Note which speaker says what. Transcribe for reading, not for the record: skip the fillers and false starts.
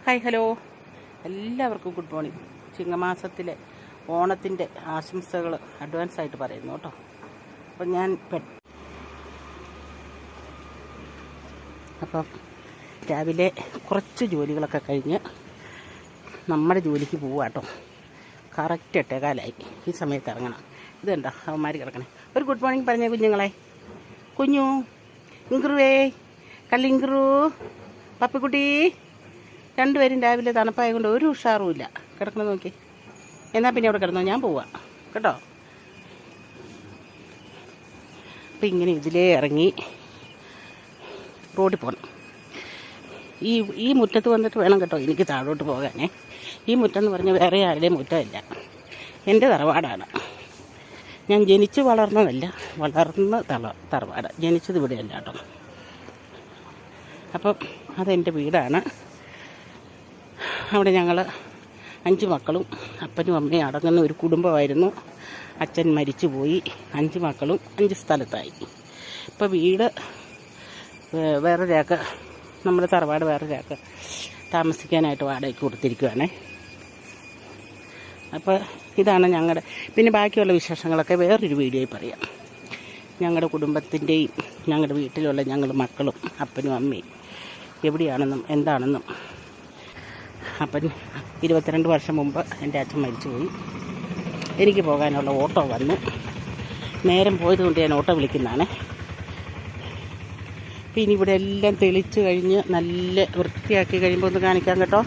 Speaker 1: Hi hello, എല്ലാവർക്കും good morning. ചിങ്ങമാസത്തിലെ ഓണത്തിൻ്റെ ആശംസകൾ അഡ്വാൻസ് ആയിട്ട് പറയുന്നു കേട്ടോ. അപ്പം ഞാൻ അപ്പം രാവിലെ കുറച്ച് ജോലികളൊക്കെ കഴിഞ്ഞ് നമ്മുടെ ജോലിക്ക് പോവുക കേട്ടോ. കറക്റ്റ് 8:15 ഈ സമയത്ത് ഇറങ്ങണം. ഇതുണ്ടോ അവന്മാർ കിടക്കണേ. ഒരു ഗുഡ് മോർണിംഗ് പറഞ്ഞേ കുഞ്ഞുങ്ങളെ. കുഞ്ഞു ഇങ്കുറുവേ, കല്ലിങ്കുറു, പപ്പിക്കുട്ടി, രണ്ടുപേരും രാവിലെ തണുപ്പായ കൊണ്ട് ഒരു ഉഷാറുമില്ല. കിടക്കണം നോക്കി. എന്നാൽ പിന്നെ അവിടെ കിടന്നോ, ഞാൻ പോവാം കേട്ടോ. അപ്പം ഇങ്ങനെ ഇതിലേ ഇറങ്ങി റോഡിൽ പോകണം. ഈ മുറ്റത്ത് വന്നിട്ട് വേണം കേട്ടോ എനിക്ക് താഴോട്ട് പോകാനേ. ഈ മുറ്റം എന്ന് പറഞ്ഞാൽ വേറെ ആരുടെയും മുറ്റമില്ല, എൻ്റെ തറവാടാണ്. ഞാൻ ജനിച്ച് വളർന്നതല്ല, വളർന്ന തറവാട്. ജനിച്ചത് ഇവിടെയല്ല കേട്ടോ. അപ്പം അതെൻ്റെ വീടാണ്. അവിടെ ഞങ്ങൾ 5 മക്കളും അപ്പനും അമ്മയും അടങ്ങുന്ന ഒരു കുടുംബമായിരുന്നു. അച്ഛൻ മരിച്ചു പോയി. 5 മക്കളും 5 സ്ഥലത്തായി. ഇപ്പോൾ വീട് വേറൊരാൾക്ക്, നമ്മുടെ തറവാട് വേറൊരാൾക്ക് താമസിക്കാനായിട്ട് വാടകയ്ക്ക് കൊടുത്തിരിക്കുകയാണേ. അപ്പോൾ ഇതാണ് ഞങ്ങളുടെ. പിന്നെ ബാക്കിയുള്ള വിശേഷങ്ങളൊക്കെ വേറൊരു വീഡിയോയിൽ പറയാം. ഞങ്ങളുടെ കുടുംബത്തിൻ്റെയും ഞങ്ങളുടെ വീട്ടിലുള്ള ഞങ്ങൾ മക്കളും അപ്പനും അമ്മയും എവിടെയാണെന്നും എന്താണെന്നും. അപ്പം 22 വർഷം മുമ്പ് എൻ്റെ അച്ഛൻ മരിച്ചു പോയി. എനിക്ക് പോകാനുള്ള ഓട്ടോ വന്നു. നേരം പോയതുകൊണ്ട് ഞാൻ ഓട്ടോ വിളിക്കുന്നതാണ്. പിന്നെ ഇവിടെ എല്ലാം തെളിച്ച് കഴിഞ്ഞ് നല്ല വൃത്തിയാക്കി കഴിയുമ്പോൾ ഒന്ന് കാണിക്കാം കേട്ടോ.